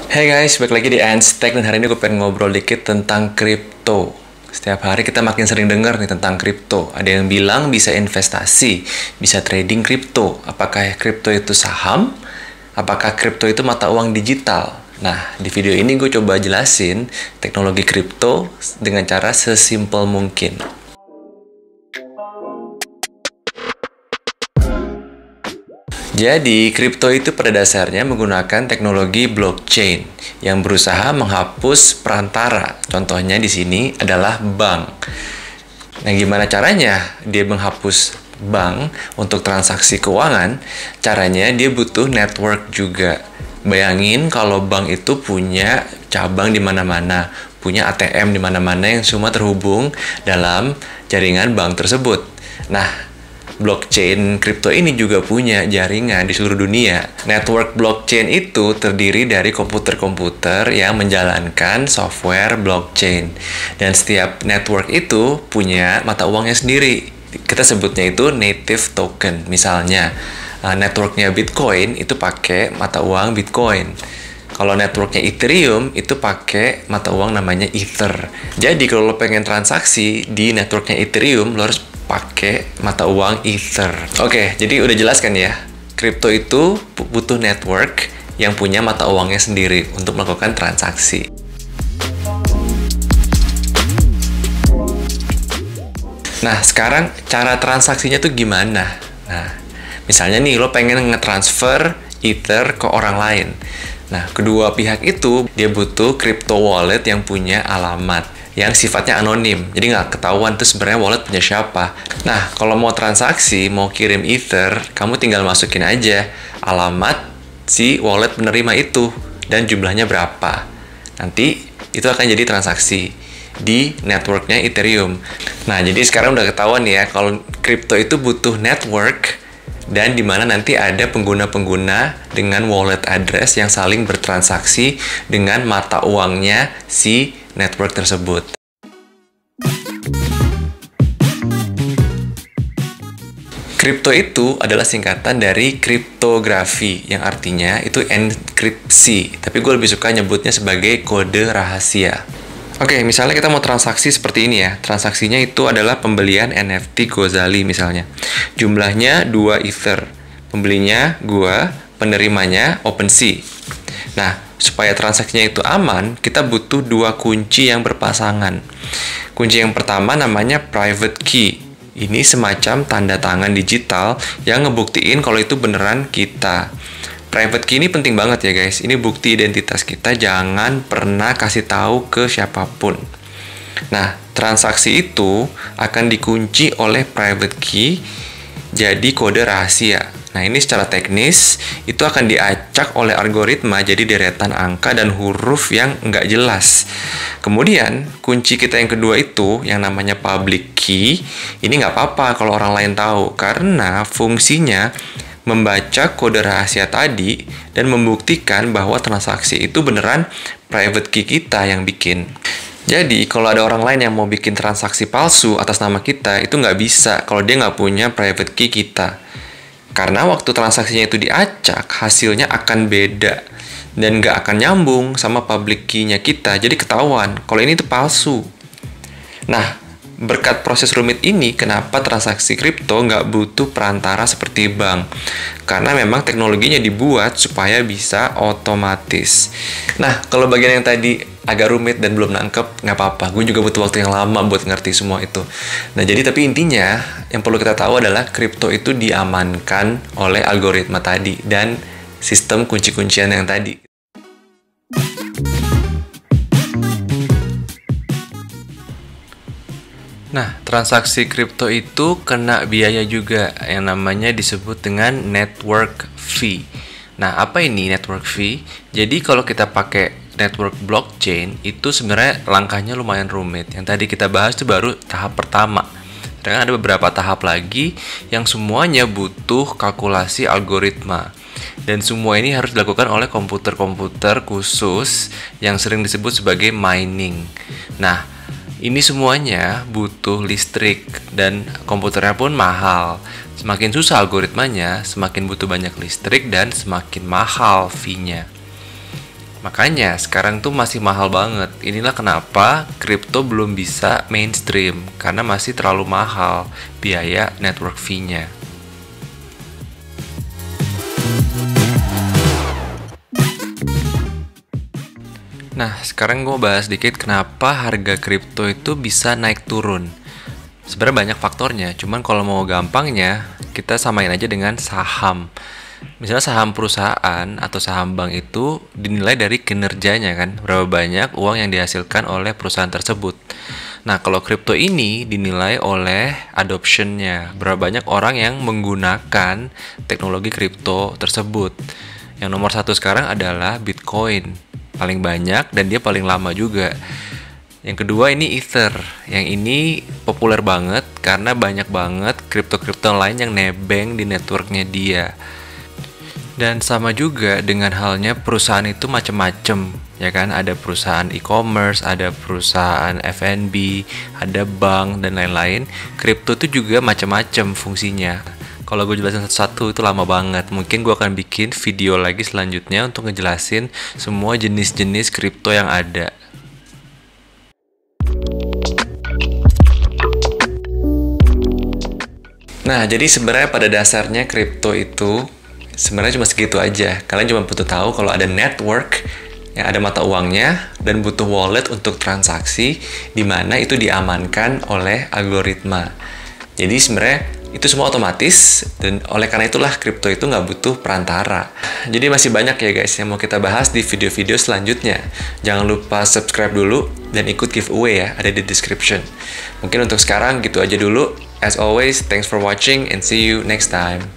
Hey guys, balik lagi di Anstech dan hari ini gue pengen ngobrol dikit tentang kripto. Setiap hari kita makin sering dengar nih tentang kripto. Ada yang bilang bisa investasi, bisa trading kripto. Apakah kripto itu saham? Apakah kripto itu mata uang digital? Nah, di video ini gue coba jelasin teknologi kripto dengan cara sesimpel mungkin. Jadi, kripto itu pada dasarnya menggunakan teknologi blockchain yang berusaha menghapus perantara. Contohnya di sini adalah bank. Nah, gimana caranya dia menghapus bank untuk transaksi keuangan? Caranya dia butuh network juga. Bayangin kalau bank itu punya cabang di mana-mana, punya ATM di mana-mana yang semua terhubung dalam jaringan bank tersebut. Nah, blockchain kripto ini juga punya jaringan di seluruh dunia. Network blockchain itu terdiri dari komputer-komputer yang menjalankan software blockchain. Dan setiap network itu punya mata uangnya sendiri. Kita sebutnya itu native token. Misalnya, networknya Bitcoin itu pakai mata uang Bitcoin. Kalau networknya Ethereum itu pakai mata uang namanya Ether. Jadi kalau lo pengen transaksi di networknya Ethereum, lo harus pakai mata uang Ether. Oke, jadi udah jelas kan ya? Kripto itu butuh network yang punya mata uangnya sendiri untuk melakukan transaksi. Nah, sekarang cara transaksinya tuh gimana? Nah, misalnya nih lo pengen nge-transfer Ether ke orang lain. Nah, kedua pihak itu dia butuh crypto wallet yang punya alamat yang sifatnya anonim, jadi nggak ketahuan tuh sebenarnya wallet punya siapa. Nah, kalau mau transaksi, mau kirim Ether, kamu tinggal masukin aja alamat si wallet penerima itu dan jumlahnya berapa. Nanti itu akan jadi transaksi di networknya Ethereum. Nah, jadi sekarang udah ketahuan ya kalau kripto itu butuh network dan di mana nanti ada pengguna-pengguna dengan wallet address yang saling bertransaksi dengan mata uangnya si network tersebut. Kripto itu adalah singkatan dari kriptografi, yang artinya itu enkripsi, tapi gue lebih suka nyebutnya sebagai kode rahasia. Oke, misalnya kita mau transaksi seperti ini ya. Transaksinya itu adalah pembelian NFT Gozali misalnya. Jumlahnya 2 Ether. Pembelinya gua, penerimanya OpenSea. Nah, supaya transaksinya itu aman, kita butuh 2 kunci yang berpasangan. Kunci yang pertama namanya private key. Ini semacam tanda tangan digital yang ngebuktiin kalau itu beneran kita. Private key ini penting banget ya guys. Ini bukti identitas kita, jangan pernah kasih tahu ke siapapun. Nah, transaksi itu akan dikunci oleh private key jadi kode rahasia. Nah, ini secara teknis itu akan diacak oleh algoritma jadi deretan angka dan huruf yang nggak jelas. Kemudian, kunci kita yang kedua itu yang namanya public key, ini nggak apa-apa kalau orang lain tahu karena fungsinya membaca kode rahasia tadi dan membuktikan bahwa transaksi itu beneran private key kita yang bikin. Jadi, kalau ada orang lain yang mau bikin transaksi palsu atas nama kita, itu nggak bisa kalau dia nggak punya private key kita. Karena waktu transaksinya itu diacak, hasilnya akan beda dan nggak akan nyambung sama public key-nya kita. Jadi ketahuan kalau ini tuh palsu. Nah, berkat proses rumit ini, kenapa transaksi kripto nggak butuh perantara seperti bank? Karena memang teknologinya dibuat supaya bisa otomatis. Nah, kalau bagian yang tadi agak rumit dan belum nangkep, nggak apa-apa. Gue juga butuh waktu yang lama buat ngerti semua itu. Nah, jadi tapi intinya, yang perlu kita tahu adalah kripto itu diamankan oleh algoritma tadi dan sistem kunci-kuncian yang tadi. Nah, transaksi kripto itu kena biaya juga yang namanya disebut dengan network fee. Nah, apa ini network fee? Jadi kalau kita pakai network blockchain itu sebenarnya langkahnya lumayan rumit. Yang tadi kita bahas itu baru tahap pertama. Sedangkan ada beberapa tahap lagi yang semuanya butuh kalkulasi algoritma. Dan semua ini harus dilakukan oleh komputer-komputer khusus yang sering disebut sebagai mining. Nah, Ini semuanya butuh listrik dan komputernya pun mahal. Semakin susah algoritmanya, semakin butuh banyak listrik dan semakin mahal fee-nya. Makanya sekarang tuh masih mahal banget. Inilah kenapa kripto belum bisa mainstream, karena masih terlalu mahal biaya network fee-nya. Nah, sekarang gue bahas dikit kenapa harga kripto itu bisa naik turun. Sebenarnya banyak faktornya, cuman kalau mau gampangnya, kita samain aja dengan saham. Misalnya saham perusahaan atau saham bank itu dinilai dari kinerjanya kan, berapa banyak uang yang dihasilkan oleh perusahaan tersebut. Nah, kalau kripto ini dinilai oleh adoptionnya, berapa banyak orang yang menggunakan teknologi kripto tersebut. Yang nomor satu sekarang adalah Bitcoin. Paling banyak dan dia paling lama juga. Yang kedua ini Ether. Yang ini populer banget karena banyak banget kripto-kripto lain yang nebeng di networknya dia. Dan sama juga dengan halnya perusahaan itu macam-macam, ya kan? Ada perusahaan e-commerce, ada perusahaan F&B, ada bank dan lain-lain. Kripto itu juga macam-macam fungsinya. Kalau gue jelasin satu-satu itu lama banget. Mungkin gue akan bikin video lagi selanjutnya untuk ngejelasin semua jenis-jenis kripto yang ada. Nah, jadi sebenarnya pada dasarnya kripto itu sebenarnya cuma segitu aja. Kalian cuma butuh tahu kalau ada network, yang ada mata uangnya, dan butuh wallet untuk transaksi, di mana itu diamankan oleh algoritma. Jadi sebenarnya itu semua otomatis, dan oleh karena itulah kripto itu nggak butuh perantara. Jadi masih banyak ya guys yang mau kita bahas di video-video selanjutnya. Jangan lupa subscribe dulu dan ikut giveaway ya, ada di description. Mungkin untuk sekarang gitu aja dulu. As always, thanks for watching and see you next time.